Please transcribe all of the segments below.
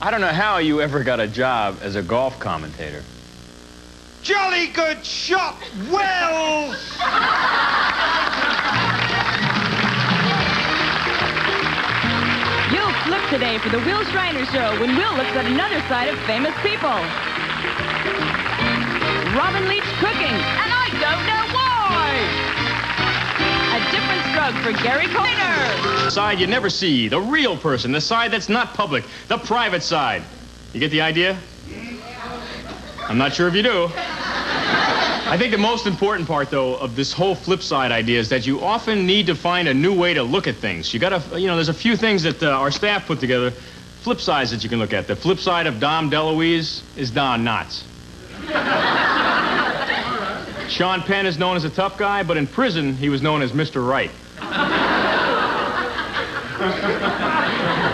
I don't know how you ever got a job as a golf commentator. Jolly good shot, Wells! You'll flip today for the Will Shriner Show when Will looks at another side of famous people. Robin Leach cooking, and I don't know why! A different stroke for Gary Coiner. Side you never see, the real person, the side that's not public, the private side. You get the idea? I'm not sure if you do. I think the most important part, though, of this whole flip side idea is that you often need to find a new way to look at things. You gotta, there's a few things that our staff put together, flip sides that you can look at. The flip side of Dom DeLuise is Don Knotts. Sean Penn is known as a tough guy, but in prison, he was known as Mr. Right.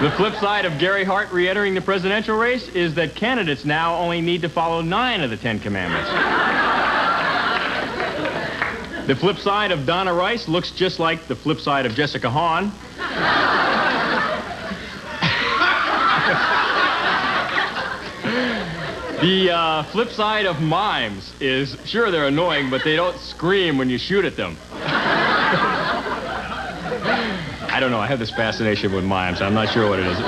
The flip side of Gary Hart re-entering the presidential race is that candidates now only need to follow 9 of the 10 commandments. The flip side of Donna Rice looks just like the flip side of Jessica Hahn. The flip side of mimes is, sure, they're annoying, but they don't scream when you shoot at them. I don't know, I have this fascination with mimes. I'm not sure what it is.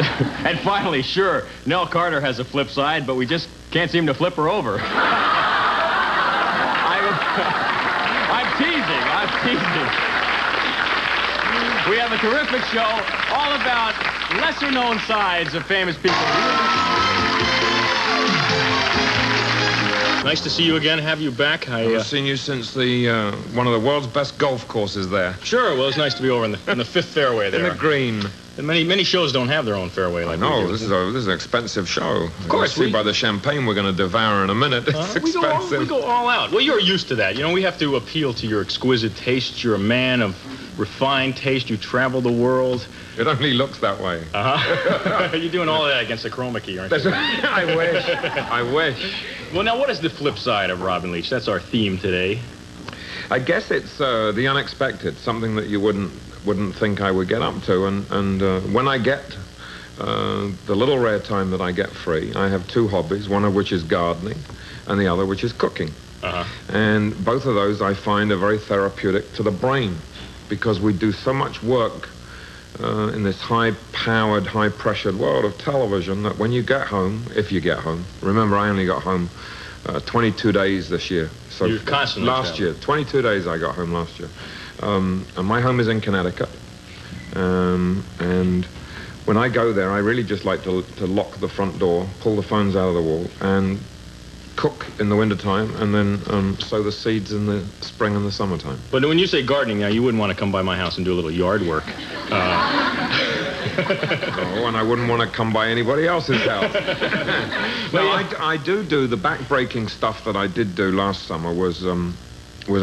And finally, sure, Nell Carter has a flip side, but we just can't seem to flip her over. I'm teasing. We have a terrific show all about lesser-known sides of famous people. Nice to see you again, have you back. I've seen you since the one of the world's best golf courses there. Sure, well, it's nice to be over in the fifth fairway there. In the green. And many shows don't have their own fairway like No, this is an expensive show. Of course. See by the champagne we're going to devour in a minute. It's expensive. We go all out. Well, you're used to that. We have to appeal to your exquisite taste. You're a man of refined taste. You travel the world. It only looks that way. Uh-huh. You're doing all of that against the chroma key, aren't you? I wish. Well, now, what is the flip side of Robin Leach? That's our theme today. I guess it's the unexpected, something that you wouldn't think I would get up to. And when I get the little rare time that I get free, I have 2 hobbies, one of which is gardening and the other which is cooking. Uh-huh. And both of those I find are very therapeutic to the brain because we do so much work in this high-powered, high-pressured world of television that when you get home, if you get home, remember I only got home 22 days this year. So you're constantly last year, 22 days I got home last year. And my home is in Connecticut. And when I go there, I really just like to lock the front door, pull the phones out of the wall, and cook in the wintertime, and then sow the seeds in the spring and the summertime. But when you say gardening now, you wouldn't want to come by my house and do a little yard work. Oh, and I wouldn't want to come by anybody else's house. No, I do the back-breaking stuff that I did do last summer was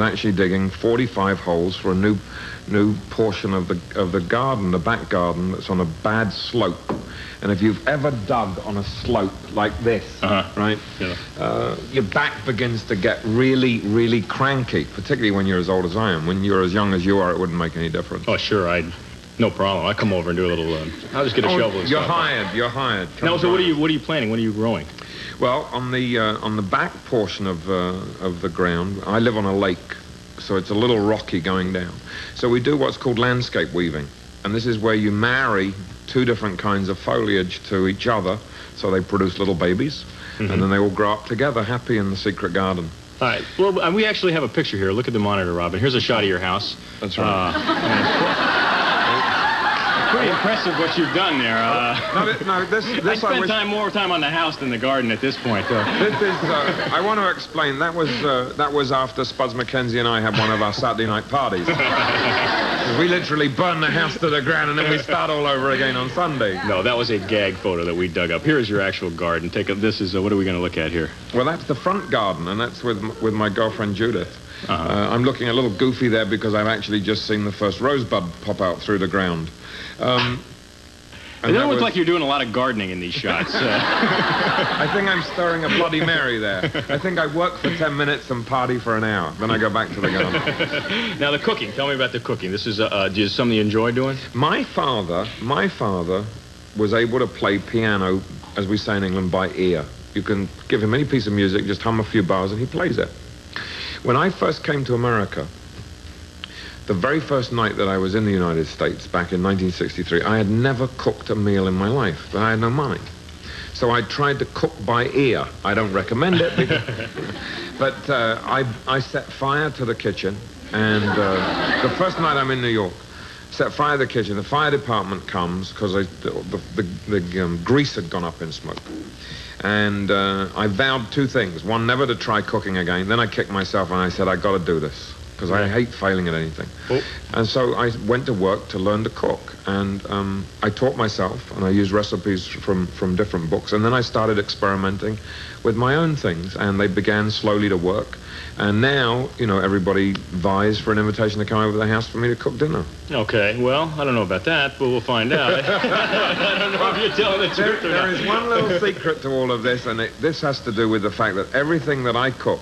actually digging 45 holes for a new portion of the garden, the back garden, that's on a bad slope. And if you've ever dug on a slope like this, right, yeah. Your back begins to get really, really cranky, particularly when you're as old as I am. When you're as young as you are, it wouldn't make any difference. Oh, sure, no problem. I'll come over and do a little, I'll just get a shovel and You're stuff. You're hired. Now, so what are you planting? What are you growing? Well, on the back portion of the ground, I live on a lake, so it's a little rocky going down. So we do what's called landscape weaving, and this is where you marry 2 different kinds of foliage to each other, so they produce little babies, and then they all grow up together, happy in the secret garden. All right. Well, we actually have a picture here. Look at the monitor, Robin. Here's a shot of your house. That's right. Pretty impressive what you've done there. I spend more time on the house than the garden at this point. This is, I want to explain, that was after Spuds MacKenzie and I had one of our Saturday night parties. We literally burn the house to the ground and then we start all over again on Sunday. No, that was a gag photo that we dug up. Here's your actual garden. This is, what are we going to look at here? Well, that's the front garden, and that's with my girlfriend Judith. I'm looking a little goofy there because I've actually just seen the first rosebud pop out through the ground. It doesn't look like you're doing a lot of gardening in these shots. I think I'm stirring a Bloody Mary there. I think I work for 10 minutes and party for an hour. Then I go back to the garden. Now, the cooking. Tell me about the cooking. This is something you enjoy doing? My father was able to play piano as we say in England, by ear. You can give him any piece of music, just hum a few bars, and he plays it. When I first came to America, the very first night that I was in the United States, back in 1963, I had never cooked a meal in my life, but I had no money. So I tried to cook by ear. I don't recommend it, but I set fire to the kitchen, and the first night I'm in New York, set fire to the kitchen. The fire department comes because the grease had gone up in smoke. And I vowed two things. One, never to try cooking again. Then I kicked myself and I said, I got to do this, because I hate failing at anything. Oh. And so I went to work to learn to cook. And I taught myself, and I used recipes from different books. And then I started experimenting with my own things, and they began slowly to work. And now, you know, everybody vies for an invitation to come over to the house for me to cook dinner. Okay, well, I don't know about that, but we'll find out. I don't know if you're telling the truth or not. There is one little secret to all of this, and this has to do with the fact that everything that I cook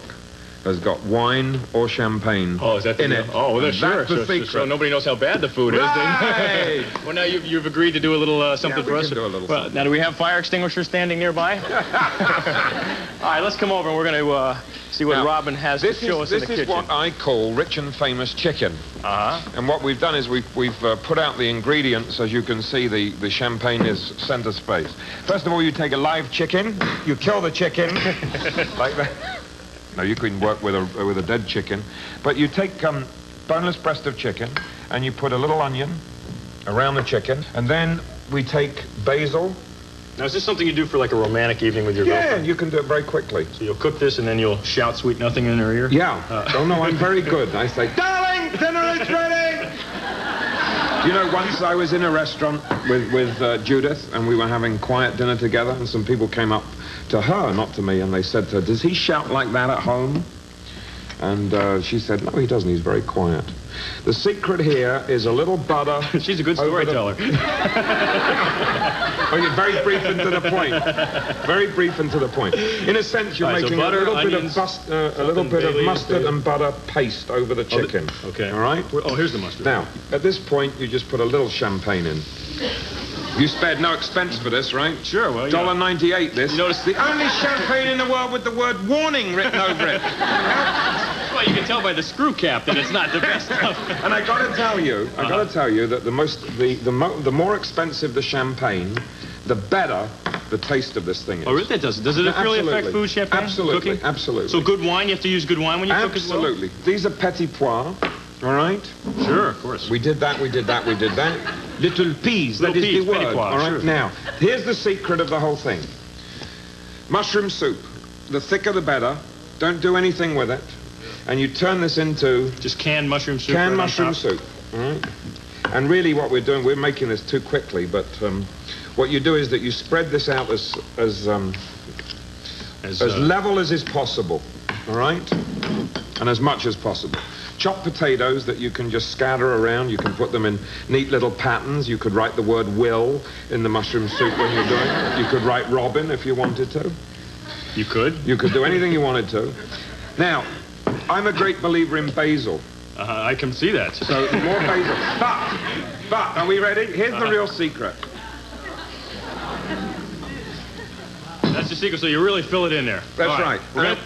has got wine or champagne in it. Oh, well, sure. That's the secret. So nobody knows how bad the food is. Right. Well, now you've agreed to do a little something for us. Do a little something. Now, do we have fire extinguishers standing nearby? All right, let's come over and we're going to see what Robin has to show us in the kitchen. This is what I call rich and famous chicken. Uh-huh. And what we've done is we've put out the ingredients. As you can see, the champagne is center space. First of all, you take a live chicken, you kill the chicken like that. No, you can work with a dead chicken, but you take boneless breast of chicken and you put a little onion around the chicken, and then we take basil. Now, is this something you do for like a romantic evening with your girlfriend? Yeah, you can do it very quickly. So you'll cook this and then you'll shout sweet nothing in her ear? Yeah. Oh, no, I'm very good. I say, darling, dinner is ready! You know, once I was in a restaurant with Judith, and we were having quiet dinner together, and some people came up to her, not to me, and they said to her, does he shout like that at home? And she said, no, he doesn't. He's very quiet. The secret here is a little butter. She's a good storyteller. Oh, you're very brief and to the point. Very brief and to the point. In a sense, you're making butter, a little onions, bit of mustard and butter paste over the chicken. Okay. All right? Oh, here's the mustard. Now, at this point, you just put a little champagne in. You spared no expense for this, right? Sure, well, yeah. $1.98 this. You notice the only champagne in the world with the word warning written over it. Well, you can tell by the screw cap that it's not the best stuff. And I got to tell you, that the more expensive the champagne, the better the taste of this thing is. Oh, really? Does it really affect food, champagne? Absolutely, cooking? Absolutely. So good wine, you have to use good wine when you cook as well? Absolutely. These are petit pois, all right? Sure, of course. We did that. Little peas, that is the word. Petit pois, all right, sure. Now, here's the secret of the whole thing. Mushroom soup. The thicker the better. Don't do anything with it. And you turn this into... Just canned mushroom soup? Canned mushroom soup, all right? And really what we're doing, we're making this too quickly, but what you do is that you spread this out as level as is possible, all right? And as much as possible. Chopped potatoes that you can just scatter around. You can put them in neat little patterns. You could write the word Will in the mushroom soup when you're doing it. You could write Robin if you wanted to. You could? You could do anything you wanted to. Now, I'm a great believer in basil. I can see that. So more basil. But, are we ready? Here's the real secret. That's the secret, so you really fill it in there. That's right. We're gonna